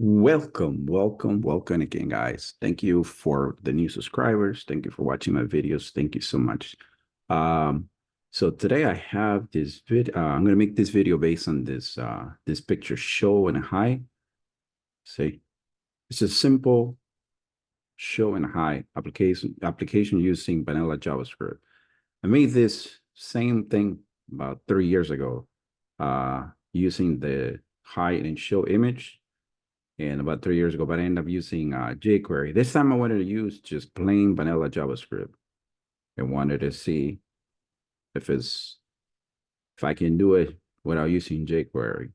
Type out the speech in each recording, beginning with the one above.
Welcome again, guys. Thank you for the new subscribers. Thank you for watching my videos. Thank you so much. Um, so today I have this I'm going to make this video based on this picture show and high. See, it's a simple show and high application using vanilla JavaScript. I made this same thing about 3 years ago, using the hide and show image. And about 3 years ago, but I ended up using jQuery. This time I wanted to use just plain vanilla JavaScript and wanted to see if if I can do it without using jQuery.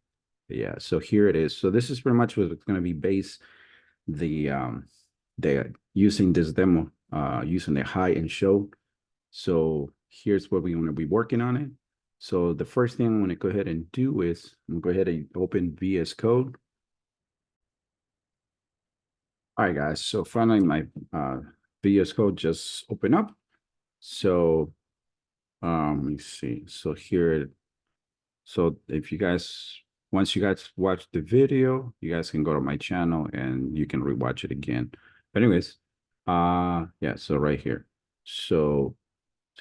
Yeah, so here it is. So this is pretty much what it's going to be based the using this demo, using the hide and show. So here's what we're going to be working on it. So the first thing I'm going to go ahead and do is I'm going to go ahead and open VS Code. All right, guys. So finally, my VS Code just open up. So let me see. So here, so if you guys, once you guys watch the video, you guys can go to my channel and you can rewatch it again. But anyways, yeah. So right here. So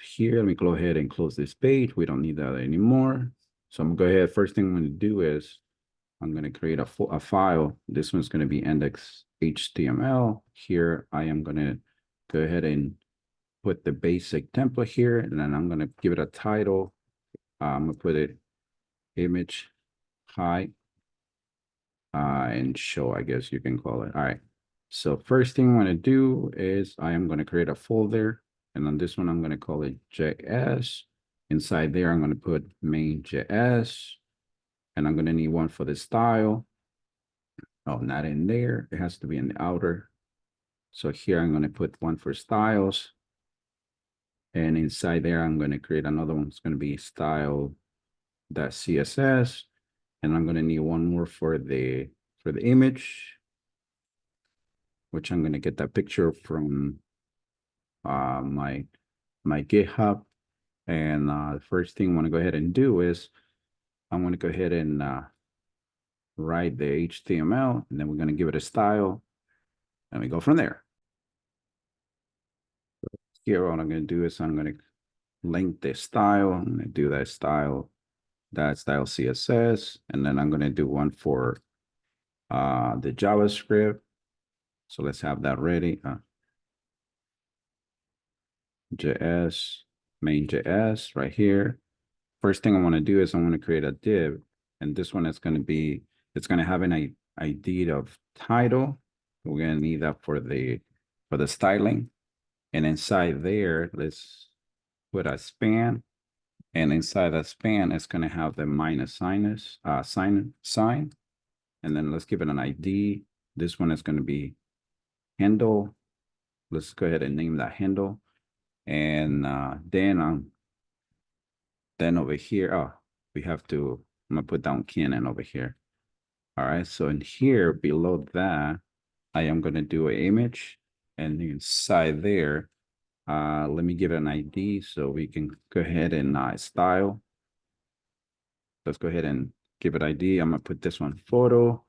here, let me go ahead and close this page. We don't need that anymore. So I'm gonna go ahead. First thing I'm gonna do is I'm going to create a file. This one's going to be index HTML. Here, I am going to go ahead and put the basic template here, and then I'm going to give it a title. I'm going to put it image high and show, I guess you can call it. All right. So first thing I'm going to do is I am going to create a folder, and on this one, I'm going to call it JS. Inside there, I'm going to put main.js, and I'm going to need one for the style. Oh, not in there. It has to be in the outer. So here I'm going to put one for styles. And inside there, I'm going to create another one. It's going to be style.css. And I'm going to need one more for the image, which I'm going to get that picture from my GitHub. And the first thing I want to go ahead and do is I'm going to go ahead and write the HTML, and then we're going to give it a style, and we go from there. Here, what I'm going to do is I'm going to link the style. I'm going to do that style CSS, and then I'm going to do one for the JavaScript. So let's have that ready. JS, main.js right here. First thing I want to do is I want to create a div, and this one is going to be, it's going to have an ID of title. We're going to need that for the styling. And inside there, let's put a span. And inside that span, it's going to have the minus sign. And then let's give it an ID. This one is going to be handle. Let's go ahead and name that handle. And then over here, we have to, I'm going to put down Canon over here. All right. So in here below that, I am going to do an image. And inside there, let me give it an ID so we can go ahead and style. Let's go ahead and give it ID. I'm gonna put this one photo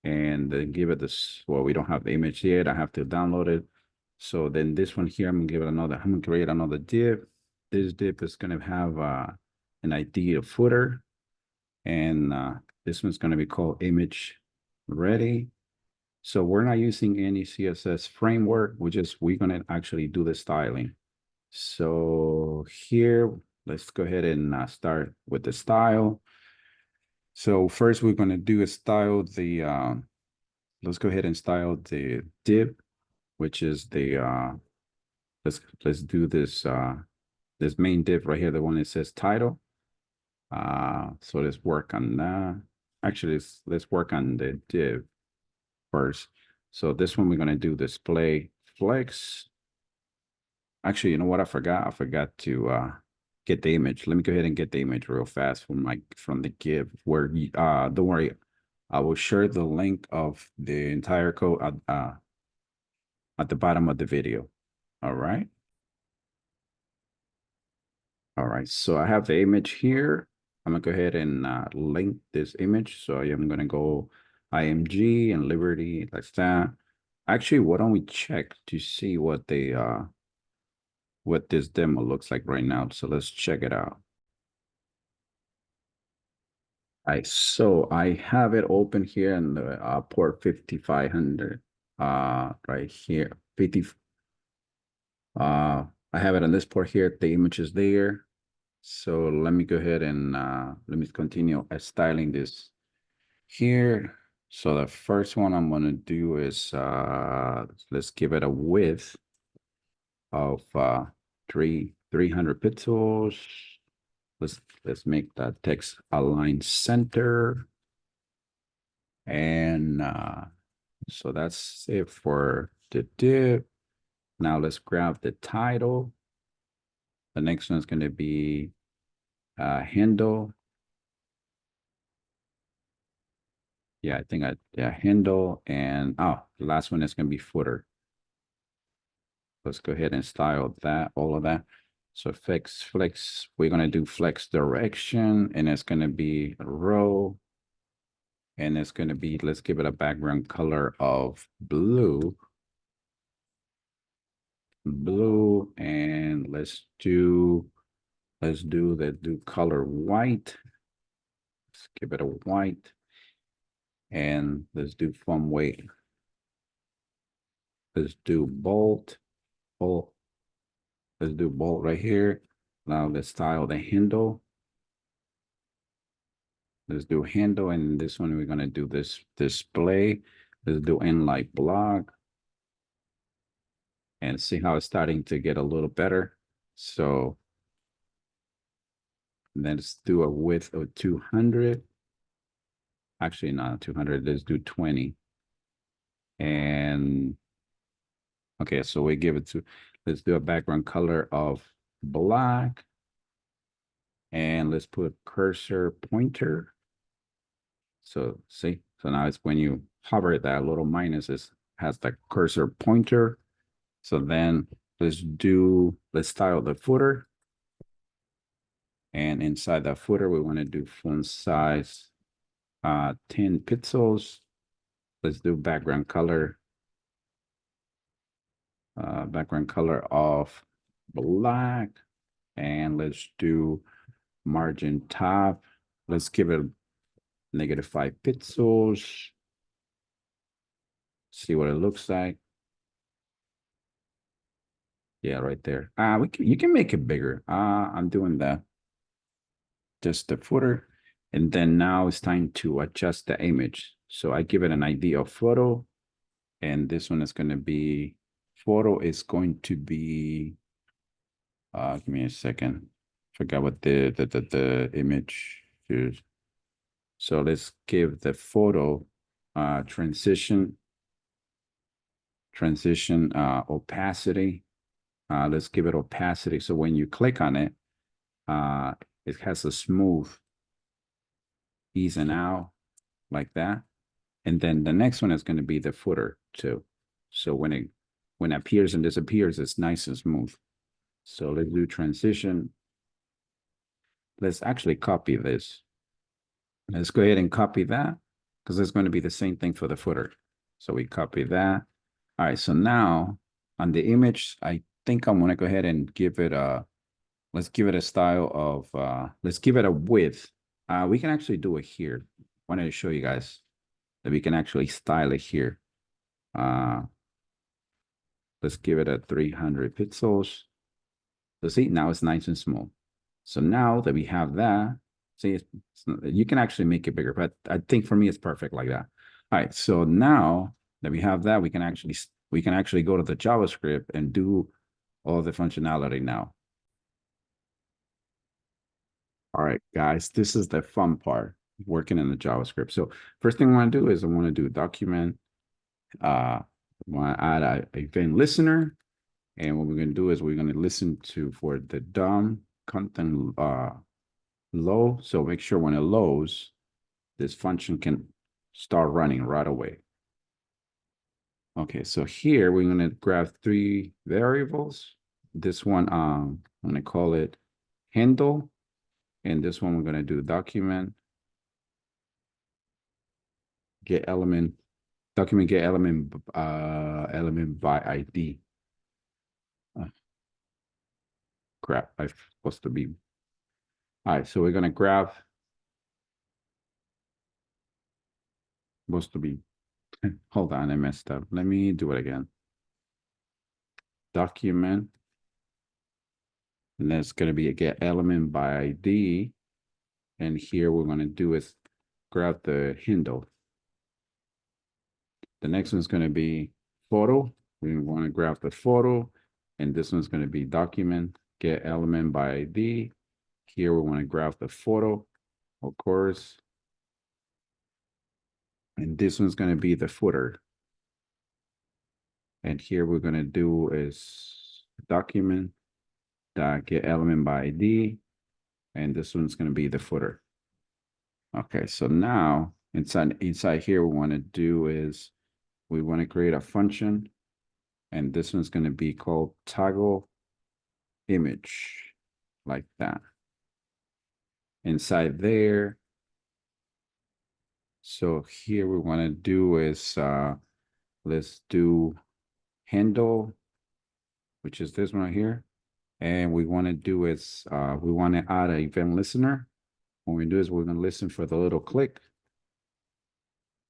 and then give it this. Well, we don't have the image yet. I have to download it. So then this one here, I'm gonna give it another. I'm gonna create another div. This div is gonna have an ID of footer, and this one's gonna be called image ready. So we're not using any CSS framework. We're gonna actually do the styling. So here, let's go ahead and start with the style. So first we're going to do is style let's go ahead and style the div, which is let's do this main div right here, the one that says title. So let's work on that. Actually, let's work on the div first. So this one we're going to do display flex. Actually, you know what? I forgot to get the image. Let me go ahead and get the image real fast from the GIF where don't worry, I will share the link of the entire code at the bottom of the video. All right. All right. So I have the image here. I'm gonna go ahead and link this image. So I am gonna go IMG and Liberty, like that. Actually, why don't we check to see what they what this demo looks like right now? So let's check it out. All right, so I have it open here in the port 5500 right here 50 I have it on this port here. The image is there. So let me go ahead and let me continue styling this here. So the first one I'm going to do is let's give it a width of 300 pixels. Let's make that text align center. And so that's it for the div. Now let's grab the title. The next one is going to be handle. Yeah, I think handle. And the last one is going to be footer. Let's go ahead and style that, all of that. So flex, we're going to do flex direction, and it's going to be a row. And it's going to be, let's give it a background color of blue. And let's do the color white. Let's give it a white. And let's do font weight. Let's do bold. Let's do bold right here. Now let's style the handle. Let's do handle, and this one we're gonna do this display. Let's do inline block. And see how it's starting to get a little better. So let's do a width of 200. Actually, not 200. Let's do 20. And okay, so we give it to, let's do a background color of black. And let's put cursor pointer. So see, so now it's when you hover, that little minus has the cursor pointer. So then let's style the footer. And inside that footer, we want to do font size 10 pixels. Let's do background color of black. And let's do margin top. Let's give it -5 pixels. See what it looks like. Yeah, right there. You can make it bigger. I'm doing that. Just the footer. And then now it's time to adjust the image. So I give it an ID of photo. And this one is going to be, photo is going to be, give me a second. Forgot what the image is. So let's give the photo transition opacity. Let's give it opacity. So when you click on it, it has a smooth easing out like that. And then the next one is going to be the footer too. So when it appears and disappears, it's nice and smooth. So let's do transition. Let's actually copy this. Let's go ahead and copy that, because it's going to be the same thing for the footer. So we copy that. All right, so now on the image, I think I'm going to go ahead and give it a, let's give it a style of, let's give it a width. We can actually do it here. I wanted to show you guys that we can actually style it here. Let's give it a 300 pixels. So see, now it's nice and small. So now that we have that, see, you can actually make it bigger, but I think for me, it's perfect like that. All right, so now that we have that, we can actually go to the JavaScript and do all the functionality now. All right, guys, this is the fun part, working in the JavaScript. So first thing I want to do is I want to do document. I want to add a event listener. And what we're going to do is we're going to listen for the DOM content low. So make sure when it loads, this function can start running right away. Okay, so here we're going to grab 3 variables. This one, I'm going to call it handle. And this one, we're going to do document get element, document get element, element by ID. Crap, I'm supposed to be. All right, so we're gonna grab, supposed to be, hold on, I messed up. Let me do it again. Document, and that's gonna be a get element by ID. And here we're gonna do is grab the handle. The next one's gonna be photo. We wanna grab the photo, and this one's gonna be document, get element by ID. Here we wanna grab the photo, of course. And this one's gonna be the footer. And here we're gonna do is document dot get element by ID, and this one's gonna be the footer. Okay, so now inside here, we want to do is we want to create a function, and this one's going to be called toggle image, like that. Inside there, so here we want to do is let's do handle, which is this one right here. And we want to do is we want to add an event listener. What we do is we're going to listen for the little click.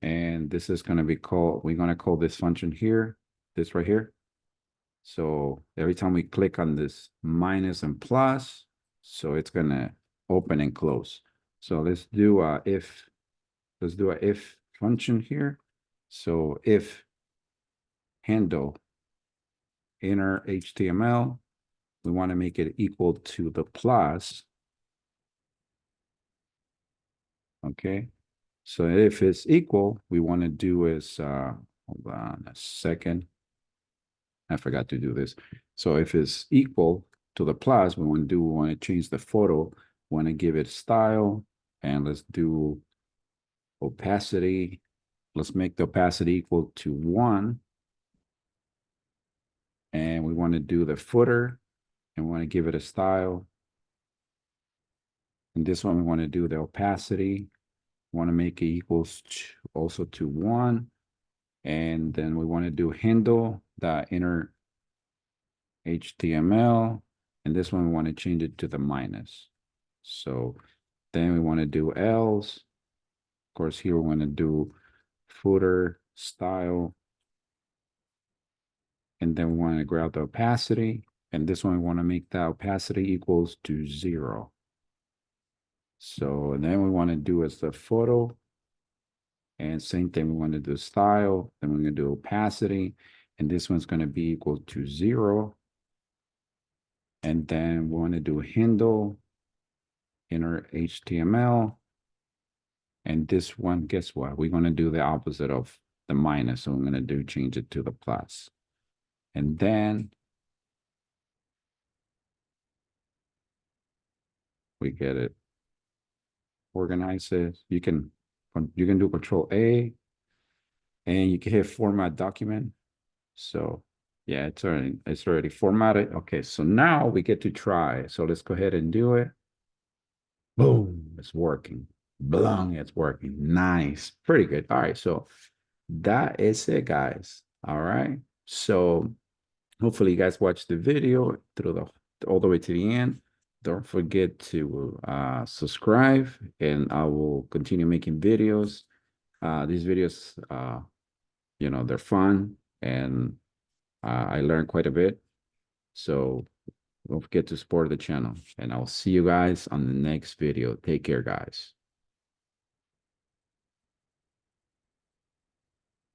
And this is going to be called, we're going to call this function here, this right here. So every time we click on this minus and plus, so it's going to open and close. So let's do a if, let's do a if function here. So if handle inner HTML, we want to make it equal to the plus. Okay. So if it's equal, we want to do is, hold on a second. I forgot to do this. So if it's equal to the plus, we want to change the photo, want to give it style, and let's do opacity. Let's make the opacity equal to 1. And we want to do the footer, and we want to give it a style. And this one, we want to do the opacity. We want to make it equals to, also to 1. And then we want to do handle the inner HTML. And this one, we want to change it to the minus. So then we want to do else. Of course, here we want to do footer style. And then we want to grab the opacity. And this one, we want to make the opacity equals to 0. So then we want to do is the photo. And same thing, we want to do style. Then we're going to do opacity. And this one's going to be equal to 0. And then we want to do handle inner HTML. And this one, guess what? We're going to do the opposite of the minus. So I'm going to do change it to the plus. And then we get it. Organize it. You can do Control A, and you can hit format document. So yeah, it's already formatted. Okay, so now we get to try. So let's go ahead and do it. Boom, it's working. Blang, it's working. Nice, pretty good. All right, so that is it, guys. All right, so hopefully you guys watched the video through all the way to the end. Don't forget to subscribe, and I will continue making videos. These videos, you know, they're fun, and I learned quite a bit. So don't forget to support the channel, and I'll see you guys on the next video. Take care, guys.